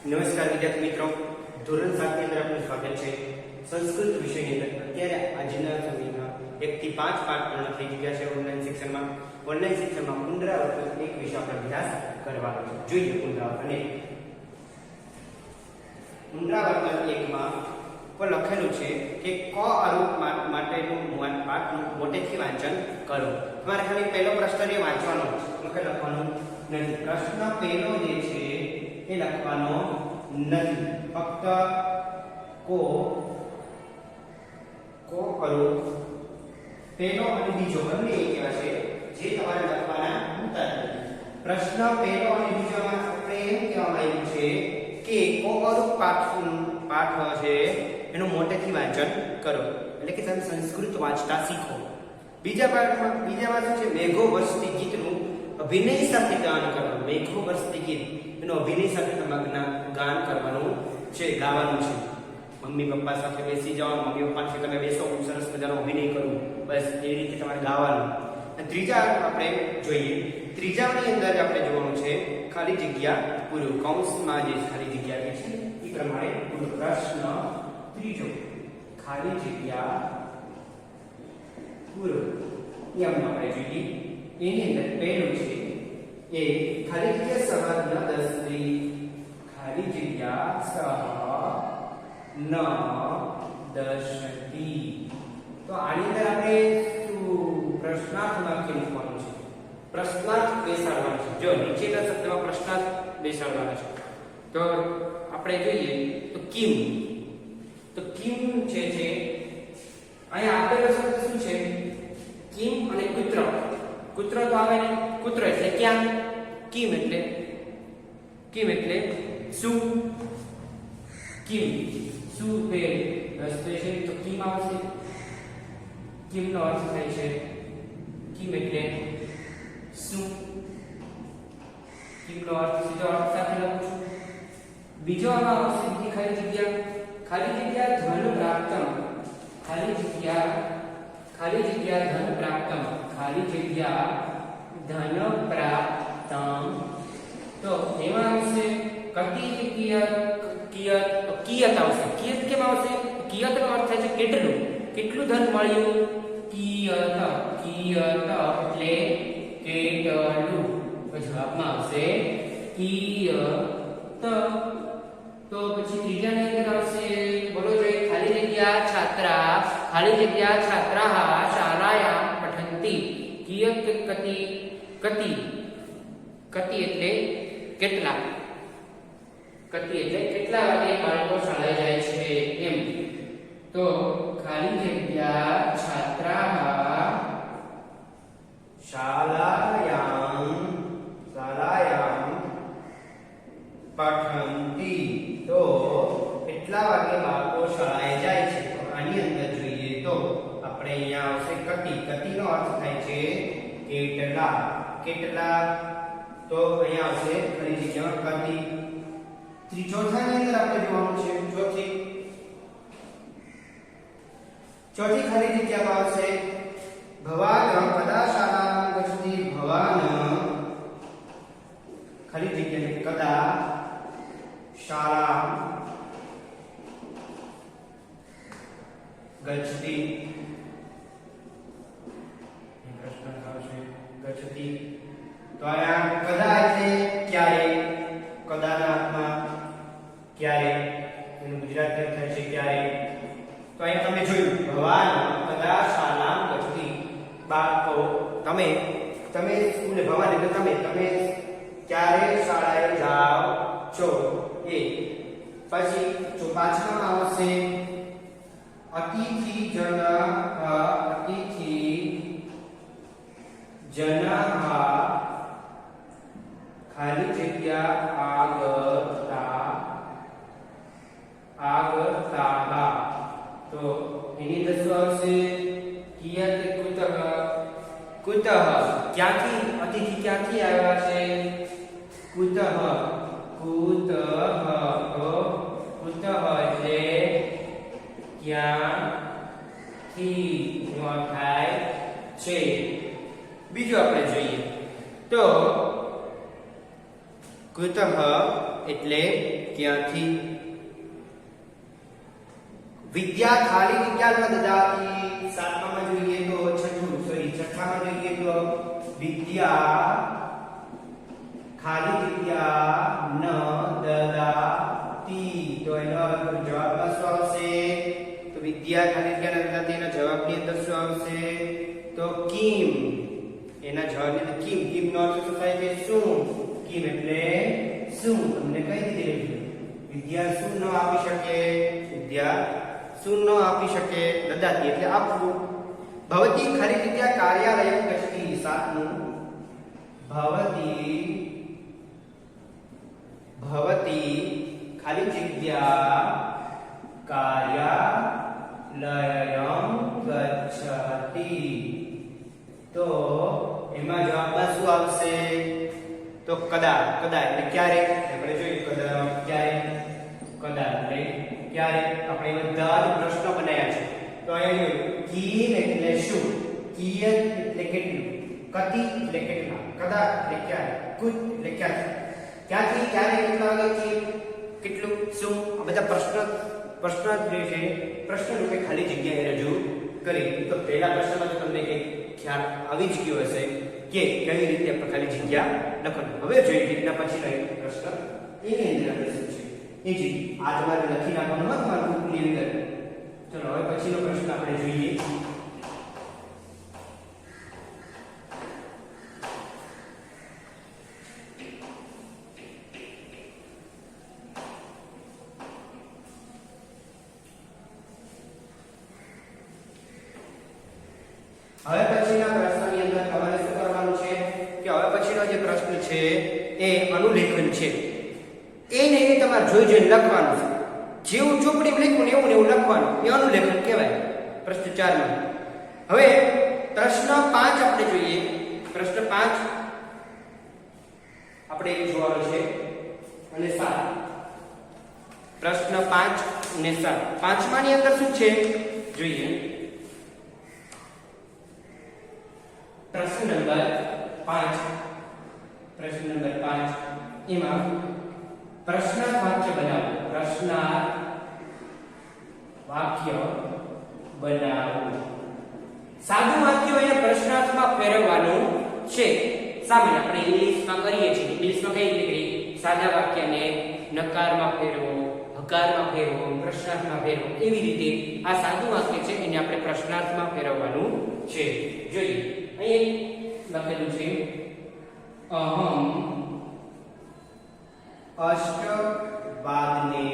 નમસ્કાર વિદ્યાર્થી મિત્રો, ધોરણ 7 ની અંદર આપનું સ્વાગત છે. સંસ્કૃત વિષયની અંદર અત્યારે આજના સમયમાં 1 થી 5 પાઠ પૂર્ણ થઈ ગયા છે. ઓનલાઈન શિક્ષણમાં પુનરાવર્તન એક વિષય આપણે અભ્યાસ કરવાનો છે. જોઈએ પુનરાવર્તન 1 માં પણ લખેલું છે કે ક અરૂપ માટેનું પાઠનું મોટેથી વાંચન કરો. તમારે ખાલી પહેલો પ્રશ્ન એ વાંચવાનો છે, લખવાનું નથી. પ્રશ્ન પહેલો જે છે એ લખવાનો નથી, ફક્ત કો અરૂપ પહેલો અને બીજો બંને એવા છે જે તમારે લખવાના ઉત્તર નથી. પ્રશ્ન પહેલો અને બીજામાં આપણે એમ કહેવામાં આવ્યું છે કે કો અરૂપ પાઠ છે એનું મોટેથી વાંચન કરો, એટલે કે તમે સંસ્કૃત વાંચતા શીખો. બીજામાં શું છે, મેઘો વર્ષતી ગીતનું અભિનય સાથે ગાન કરવાનું. મેઘો વર્ષતી ગીત એનું અભિનય સાથે તમારે ગાન કરવાનું છે, ગાવાનું છે. મમ્મી પપ્પા સાથે બેસી જવાનું, મમ્મી પપ્પા સાથે તમે બેસો, સરસ મજાનો અભિનય કરવું, બસ એ રીતે તમારે ગાવાનું. ત્રીજા આપણે જોઈએ, ત્રીજાની અંદર આપણે જોવાનું છે ખાલી જગ્યા પૂરું. કૌંસમાં જે ખાલી જગ્યા છે એ પ્રમાણે પ્રશ્ન ત્રીજો ખાલી જગ્યા પૂરો એમ આપણે જોઈએ. એની અંદર પહેલું છે એ ખાલી જગ્યા સહ ન દસતી, ખાલી જગ્યા સહ ન દશતી. તો આની અંદર આપણે પ્રશ્નાર્થ વાક્ય મૂકવાનું છે, પ્રશ્નાર્થ બેસાડવાનું છે. જો નીચેના શબ્દમાં પ્રશ્નાર્થ બેસાડવાના છે. તો આપણે જોઈએ તો કિમ, તો કિમ છે અહીંયા આપેલો શબ્દ શું છે, કિમ અને કુત્ર. કુત્ર તો આવે ને, કુત્ર એટલે ક્યાં, કિમ એટલે શું, કિમ શું તે રસ્તે છે, તો કિમ આવશે. કિમ નો અર્થ થાય છે, કિમ એટલે શું, કિમ નો અર્થ સીધો અર્થ સાથે લખું છું. બીજો આમાં આવશે બીજી ખાલી જગ્યા ધન પ્રાપ્તમ, ખાલી જગ્યા ધન પ્રાપ્તમ, ખાલી જગ્યા ધન પ્રાપ્તમ. તો એમાં આવશે કતિ કિયત, તો કિયત આવશે. કિયત કેમ આવશે, કિયત નો અર્થ થાય છે કેટલું, કેટલું ધન મળ્યું. કિયત એટલે કેટલું, તો જવાબમાં આવશે કિયત. તો પછી ત્રીજાની અંદર આવશે, બોલો જોઈએ, ખાલી જગ્યા છાત્રા, ખાલી જગ્યા છાત્રાઃ શાલાયામ પઠન્તિ. કિયત કતિ એટલે કેટલા, કતિ એટલે કેટલા વાગે બાળકો શાળાએ જાય છે એમ. તો ખાલી જગ્યા છાત્રાઃ શાલાયામ પઠન્તિ. તો કેટલા વાગે બાળકો શાળાએ જાય છે. તો આની અંદર જોઈએ તો આપણે અહીંયા આવશે કતિ નો અર્થ થાય છે કેટલા. તો અહીંયા આવશે ખાલી જગ્યામાં કતિ. ચોથાની અંદર આપણે જોવાનું છે ચોથી ખાલી જગ્યામાં આવશે ભવાન કદા શાળાં ગચ્છતિ. ભવાન ખાલી જગ્યા કદા શાળાં ગચ્છતિ. પ્રશ્ન આવશે ગચ્છતિ. તો અહીંયા કદા એટલે ક્યારે, કદાના અર્થમાં ક્યારે, એનું ગુજરાતી અર્થ થાય છે ક્યારે. તો અહીં તમે જોયું ભવાન કદા શાળાં ગચ્છતિ. બાળકો તમે સ્કૂલે, ભવાન એટલે તમે ક્યારે શાળાએ જાઓ છો એ. પછી જો પાછળમાં આવશે અતિથિ જનઃ ખાલી જગ્યા આગતાઃ. તો એની અંદર શું આવશે, કિયત કુતઃ, ક્યાંથી, અતિથિ ક્યાંથી આવ્યા છે, કુતઃ એટલે ક્યાંથી નો થાય છે. બીજું આપણે જોઈએ તો કુતઃ એટલે ક્યાંથી. વિદ્યા ખાલી જગ્યા ન દદાતી. સાતમામાં જોઈએ તો છઠ્ઠામાં જોઈએ તો વિદ્યા ખાલી જગ્યા ન દદાતી. તો એનો જવાબમાં શું આવશે? તો વિદ્યા ખાલી જગ્યા ન દદાતી એના જવાબની અંદર શું આવશે? તો કિમ. એના જવાબની અંદર કિમ. કિમ નો અર્થ શું થાય છે? શું. કિમ એટલે શું. તમને કઈ દીધેલું છે વિદ્યા શું ન આપી શકે? વિદ્યા શું ન આપી શકે? દદાતી એટલે આપવું. ભવતી ખાલી જગ્યા કાર્યાલય ગચ્છતિ. સાતમું ભવતી ખાલી જગ્યા કાર્યાલયમ ગચ્છતિ. તો એમાં જવાબમાં શું આવશે? તો કદા. કદા એટલે ક્યારે. આપણે જોયું કદા ક્યારે. કદા એટલે ક્યારે. આપણે બધા જ પ્રશ્ન બનાવ્યા છે. તો અહીંયા જોયું કિમ એટલે શું, કિયત એટલે કેટલું, કતિ એટલે કેટલા, કદા એટલે ક્યારે, કુત એટલે ક્યારે. ક્યાંથી ક્યારે કેટલા વાગે છે, કેટલું, શું, આ બધા પ્રશ્ન જે છે પ્રશ્ન રૂપે ખાલી જગ્યાએ રજૂ કરી. તો પહેલા પ્રશ્નમાં તો તમને કંઈક ખ્યાલ આવી જ ગયો હશે કે કેવી રીતે આપણે ખાલી જગ્યા લખવાનું. હવે જોઈએ એના પછીનો એક પ્રશ્ન એની અંદર આપણે શું છે એ જ આ તમારે લખી નાખવાનું હોય તમારા બુકની અંદર. ચલો હવે પછીનો પ્રશ્ન આપણે જોઈએ. હવે પછીના પ્રશ્નની અંદર તમારે શું કરવાનું છે કે હવે પછીનો જે પ્રશ્ન છે એ અનુલેખન છે. એને તમારે જોઈ લખવાનું છે. જેવું ચોપડી લખ્યું ને એવું લખવાનું, એ અનુલેખન કહેવાય પ્રશ્ન 4 માં. હવે પ્રશ્ન 5 આપણે જોઈએ. પ્રશ્ન 5 આપણે જોવાનો છે અને 7. પ્રશ્ન 5 અને 7. 5મા ની અંદર શું છે જોઈએ. પ્રશ્ન નંબર 5 એમાં પ્રશ્નાર્થ વાક્ય બનાવો. પ્રશ્નાર્થ વાક્ય બનાવો. સાદું વાક્ય અહીંયા પ્રશ્નાર્થમાં ફેરવવાનું છે. સામાન્ય આપણે ઇંગ્લિશમાં કરીએ છીએ. ઇંગ્લિશમાં કઈ રીતે કરીએ? સાદા વાક્યને નકારમાં ફેરવો, હકારમાં ફેરવો, પ્રશ્નાર્થમાં ફેરવો. એવી રીતે આ સાદું વાક્ય છે એને આપણે પ્રશ્નાર્થમાં ફેરવવાનું છે. જોઈએ અહીં લખેલું છે અહમ અષ્ટવાદને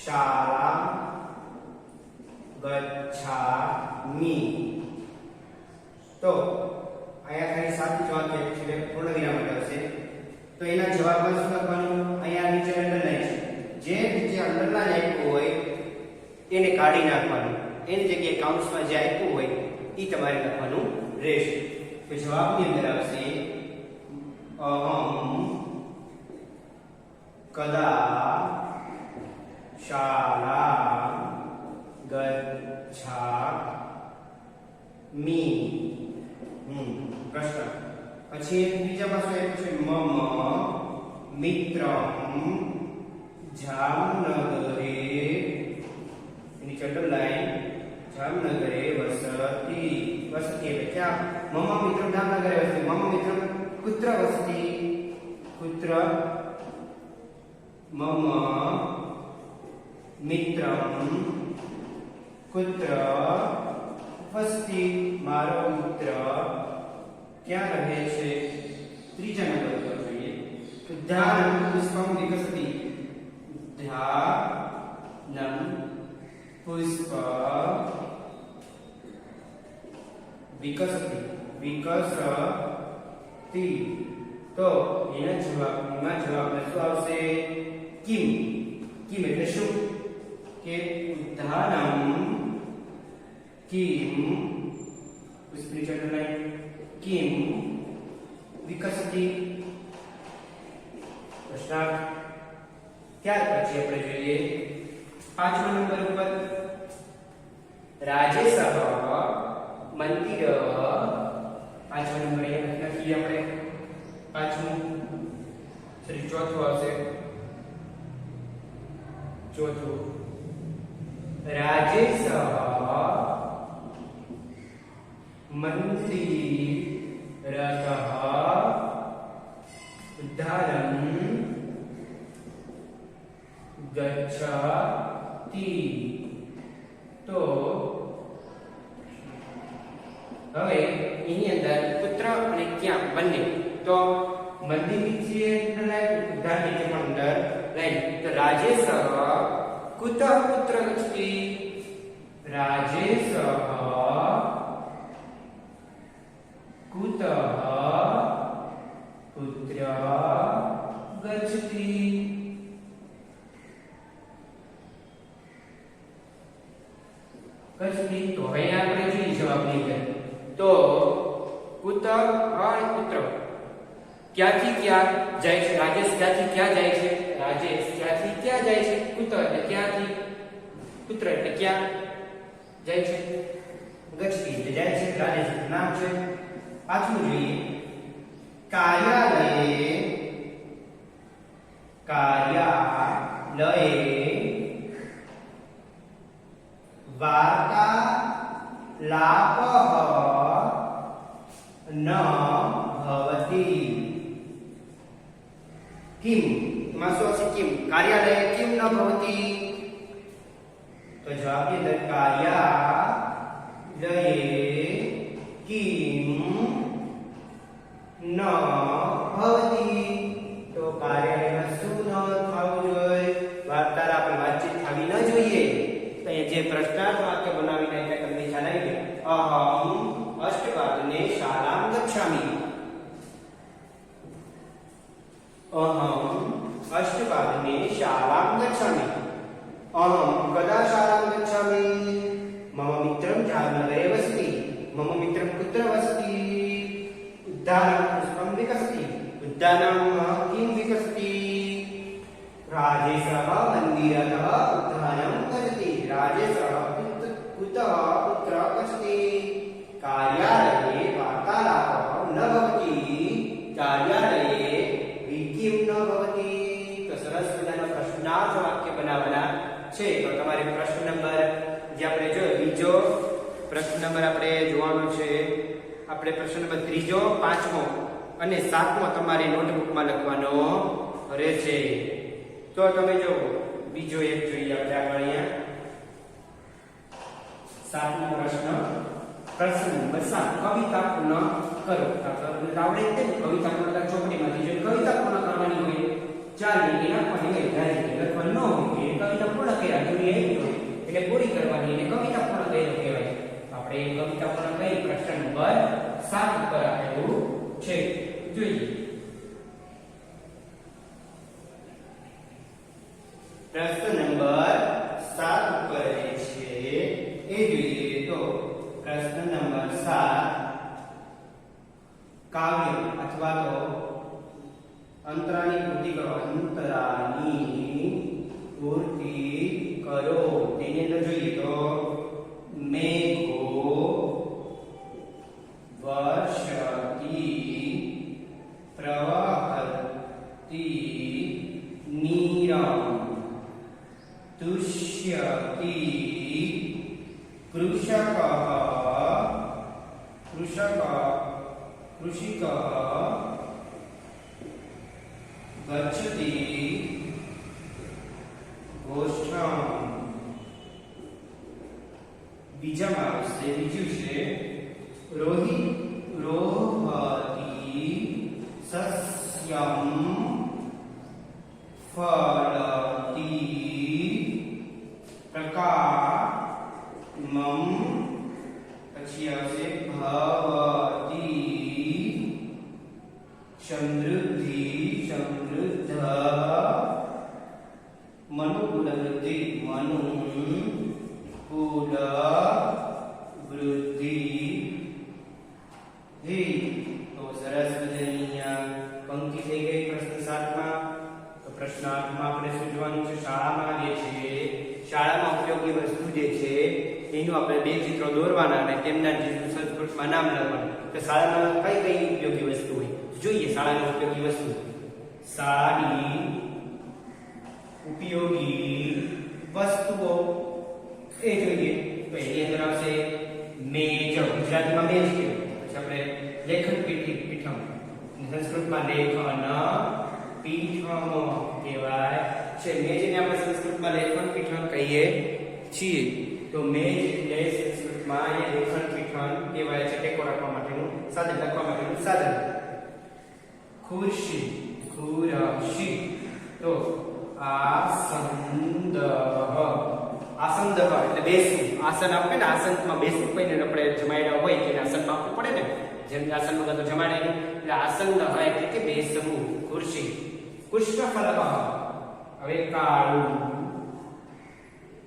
શાળા ગચ્છામિ. તો અહીંયા ખાલી સાદું જ વાક્ય છે, પૂર્ણ વિરામ આવશે. તો એના જવાબમાં શું લખવાનું? અહીંયા નીચે અંડરલાઈન છે. જે નીચે અંડરલાઈન આપ્યું હોય એને કાઢી નાખવાનું. એની જગ્યાએ કાઉન્સમાં જે આપ્યું હોય એ તમારે લખવાનું રહેશે. તો જવાબની અંદર આવશે અહમ કદા શાળા ગચ્છામિ. પ્રશ્ન પછી બીજામાં શું આપ્યું છે? મમ મિત્રમ જામનગરે, એની ચટલ લાઈન જામનગરે વસતી. વસતી એટલે ક્યાં? મમ મિત્રમ જામનગરે વસતી. મમ મિત્રમ કુત્ર વસતી? કુત્ર મમ મિત્રમ કુત્ર વસતી. મારો મિત્ર ક્યાં રહે છે? ત્રીજા નંબર પર જોઈએ. ઉદ્યાનમ પુષ્પમ વિકસતી. ઉદ્યાનમ પુષ્પ વિકસતી. વિકસતી. તો એના જવાબમાં જવાબમાં શું આવશે? કિમ. કિમ એટલે શું? કે ઉદ્યાનમ કિમ પુષ્પની ચટલાઈ કિમ વિકસતી. પ્રશ્નાર્થ. ત્યાર પછી આપણે જોઈએ 5મા નંબર ઉપર રાજેશ મંદિર. 5મા નંબર અહીંયા લખીએ આપણે પાંચમું ચોથું આવશે ચોથું રાજેશ મંદિરતઃ ઉદ્ધારમ ગચ્છતિ તો હવે એની અંદર પુત્ર અને ક્યાં બંને તો મંદિર નીચે લાઈન ઉદ્ધાર નીચે પણ અંદર લાઈન તો રાજેશ કુતઃ પુત્ર ગચ્છતિ રાજેશ કુતઃ પુત્ર ગચ્છતિ ગચ્છતિ તો અહીંયા આપણે જોઈએ જવાબની અંદર તો કુતઃ અને પુત્ર ક્યાંથી ક્યાં જાય છે રાજેશ ક્યાંથી ક્યાં જાય છે રાજેશ ક્યાંથી ક્યાં જાય છે પુત્ર એટલે ક્યાંથી પુત્ર એટલે ક્યાં જાય છે ગચ્છતિ એટલે જાય છે રાજેશ નામ છે પાછું જોઈએ કાર્યાલયે વાર્તાલાપઃ ન ભવતિ કિમ માસો છે કિમ કાર્યાલય કિમ ન ભવતિ તો જવાબ ની અંદર કાર્યાલયે કિમ ન ભવતિ તો કાર્યાલયમાં શું ન થવું જોઈએ વાર્તાલાપ વાતચીત થવી ન જોઈએ તો એ જે પ્રશ્નાર્થ વાક્ય બનાવીને એટલે તમને ખ્યાલ આવી ગયો અહમ અષ્ટવાદને શાળામ ગચ્છામિ અહમ અષ્ટવાદને શાળામ ગચ્છામિ અહમ કદા શાળામ ગચ્છામિ મમ મિત્રમ જામનગરે વસતિ મમ મિત્રમ કુત્ર વસતિ ઉદ્યાનમ પુષ્પમ વિકસતિ ઉદ્યાનમ કિમ વિકસતિ રાજેશઃ મંદિરતઃ ઉદ્યાનમ ગચ્છતિ રાજેશઃ કુતઃ પુત્ર ગચ્છતિ કાર્યાલये વાર્તાલાપः ન ભવતિ કાર્યાલये કિમ ન ભવતિ તો સરસ મજાનો પ્રશ્નાર્થ વાક્ય બનાવવાના છે તો તમારે પ્રશ્ન નંબર જે આપણે જોયો બીજો પ્રશ્ન નંબર આપણે જોવાનો છે આપણે પ્રશ્ન નંબર ત્રીજો પાંચમો અને સાતમો તમારે નોટબુકમાં લખવાનો રહેશે તો તમે જો બીજો એક જોઈએ આપણે આગળ અહીંયા સાતમો પ્રશ્ન નંબર 7 કવિતા પૂર્ણ કરો આપણે આવડે છે કવિતા પૂર્ણ ચોપડીમાંથી જો કવિતા પૂર્ણ કરવાની હોય 4 લીટી નાખવાની હોય ધારી લખવાનું ન હોય કવિતા પૂર્ણ કર્યા જોઈએ એટલે પૂરી કરવાની એને કવિતા પૂર્ણ કર્યો કહેવાય આપણે કવિતા પૂર્ણ કરી પ્રશ્ન નંબર 7 ઉપર આપેલું છે જોઈએ પ્રશ્ન નંબર 7 ઉપર છે એ જોઈએ તો પ્રશ્ન નંબર 7 કાવ્ય અથવા તો અંતરાની પૂર્તિ કરો અંતરાની પૂર્તિ કરો તેની અંદર જોઈએ તો મેઘો વર્ષતી પ્રવહતી નીરમ तुष्यति कृषक कृषिक गच्छति गोष्ठम बीजाમાં આવશે બીજું છે રોહતી સસ્યમ ફળતી પ્રકામમ પછી આવશે ભવતી સમૃદ્ધિ સમૃદ્ધ મનુકૂળ વૃદ્ધિ મનુકૂળ વૃદ્ધિ તો સરસ મજાની પંક્તિ થઈ ગઈ પ્રશ્ન 7 માં તો પ્રશ્ન 8 માં આપણે શું જોવાનું છે શાળામાં જે છે શાળામાં ઉપયોગી વસ્તુ જે છે એનું આપણે બે ચિત્રો દોરવાના અને તેમના જે સંસ્કૃતમાં નામ લખવાનું તો શાળામાં કઈ કઈ ઉપયોગી વસ્તુ હોય જોઈએ શાળાની ઉપયોગી વસ્તુ. શાળાની ઉપયોગી વસ્તુઓ એ જોઈએ તો એની અંદર આવશે મેજ. ગુજરાતીમાં મેજ કહેવાય. પછી આપણે લેખન પીઠમ, સંસ્કૃતમાં લેખન પીઠમ કહેવાય છે. મેજને આપણે સંસ્કૃતમાં લેખન પીઠમ કહીએ છીએ. તો મેજ એટલે સંસ્કૃતમાં એ લેખન પીઠમ કહેવાય છે. ટેકો રાખવા માટેનું સાધન, લખવા માટેનું સાધન. ખુરશી, ખુરશી. તો આસંદ, આસંદ એટલે બેસવું. આસન આપે ને, આસનમાં બેસવું કોઈને આપણે જમાડ્યા હોય તેને આસનમાં આપવું પડે ને, જેમ કે આસન વગર તો જમાડે નહીં. એટલે આસંદ એટલે કે બેસવું. ખુરશી. પુષ્પફલક, હવે કાળું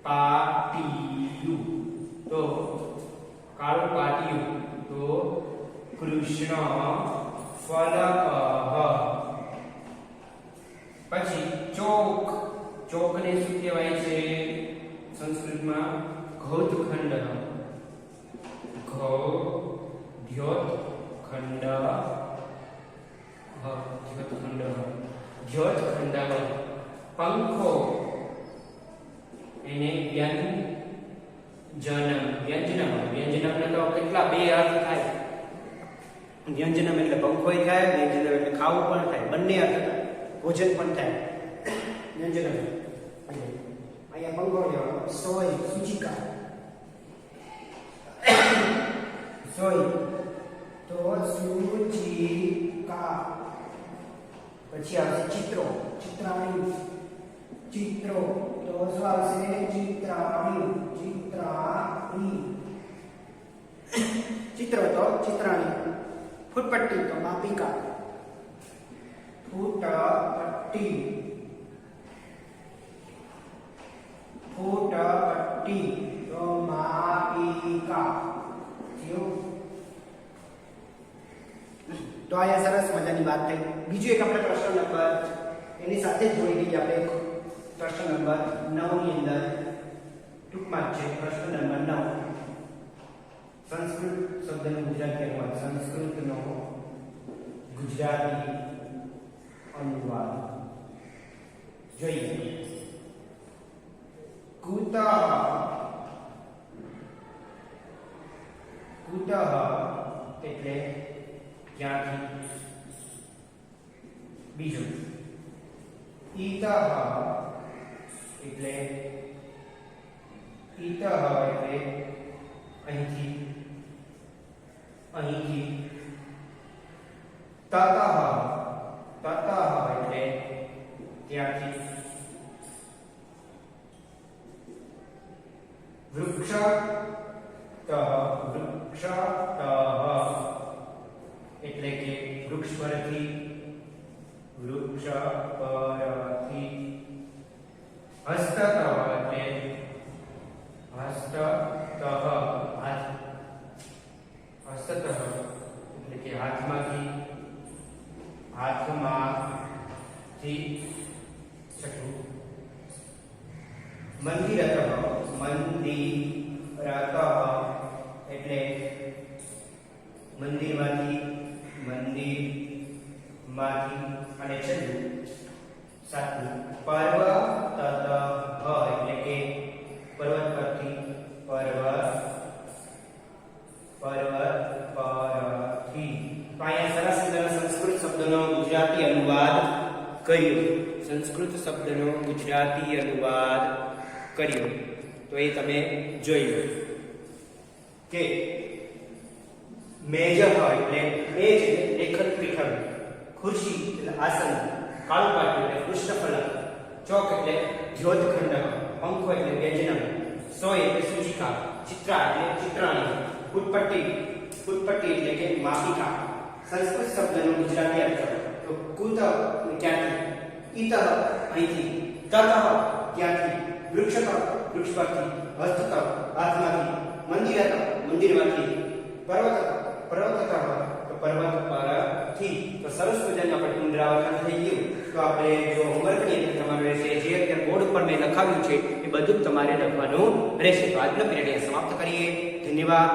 પાટિયું. તો કાળું પાટિયું તો કૃષ્ણ ફલક. પછી ચોક. ચોકને શું કહેવાય છે સંસ્કૃતમાં? ઘોતખંડ. ઘોતખંડ, ઘોતખંડ. પંખો એને વ્યંજનમ. વ્યંજનમ ને તો કેટલા બે અર્થ થાય. વ્યંજનમ એટલે પંખોય થાય, વ્યંજનમ એટલે ખાવું પણ થાય, બંને અર્થ થાય, ભોજન પણ થાય. વ્યંજનમ અહીંયા પંખો લેવાનો. સોય, સૂચિકા. સોય તો સૂચિકા. પછી આવશે ચિત્રો. ચિત્રાણી. ચિત્રો તો શું આવશે? ચિત્રાણી. ચિત્રાણી. ચિત્રો તો ચિત્રાણી. ફૂટપટ્ટી તો માપિકા. ફૂટપટ્ટી. ફૂટપટ્ટી તો માપિકા. તો અહીંયા સરસ મજાની વાત થઈ. બીજું એક આપણે પ્રશ્ન નંબર એની સાથે જ જોઈ લઈએ. આપણે પ્રશ્ન નંબર 9 ની અંદર ટૂંકમાં છે પ્રશ્ન નંબર 9. સંસ્કૃત શબ્દનો ગુજરાતી અનુવાદ. સંસ્કૃતનો ગુજરાતી અનુવાદ જોઈએ. કુતઃ. કુતઃ એટલે ક્યાંથી. બીજું ઈતઃ એટલે અહીંથી. અહીંથી. તતઃ એટલે ત્યાંથી. વૃક્ષતઃ એટલે કે વૃક્ષ પરથી. વૃક્ષ પરથી. હસ્તતઃ એટલે હસ્તતઃ. હસ્તતઃ એટલે કે હાથમાંથી. હાથમાંથી. છઠ્ઠું મંદિરતઃ. મંદિરતઃ એટલે મંદિરમાંથી. મંદિરમાંથી. અને છેલ્લું સાતમું પર્વતતઃ એટલે કે પર્વત પરથી. પર્વત પરથી. તો અહીંયા સરસ મજાનો સંસ્કૃત શબ્દનો ગુજરાતી અનુવાદ કર્યો. સંસ્કૃત શબ્દનો ગુજરાતી અનુવાદ કર્યો. તો એ તમે જોયું કે મેજ હોય એટલે મેજ લેખન પીઠમ. ખુરશી એટલે આસન. કાળું પાટિયું એટલે પુષ્પફલક. ચોક એટલે ઘ્યોતખંડ. પંખો એટલે વ્યંજનમ. સોય એટલે સૂચિકા. ચિત્રા એટલે ચિત્રાણી. ફૂટપટ્ટી એટલે કે માપિકા. સંસ્કૃત શબ્દનો ગુજરાતી અર્થ. તો કુતઃ ક્યાંથી. ઈતઃ અહીંથી. તતઃ ક્યાંથી. વૃક્ષતઃ વૃક્ષ પરથી. હસ્તતઃ હાથમાંથી. મંદિરતઃ મંદિરમાંથી. પર્વતતઃ પર્વતતઃ તો પર્વત પરથી. તો સરસ મજાનું આપણે પુનરાવર્તન થઈ ગયું. તો આપણે જો હોમવર્કની અંદર તમારે રહેશે જે અત્યારે બોર્ડ ઉપર મેં લખાવ્યું છે એ બધું જ તમારે લખવાનું રહેશે. તો આજનો પીરિયડ સમાપ્ત કરીએ. ધન્યવાદ.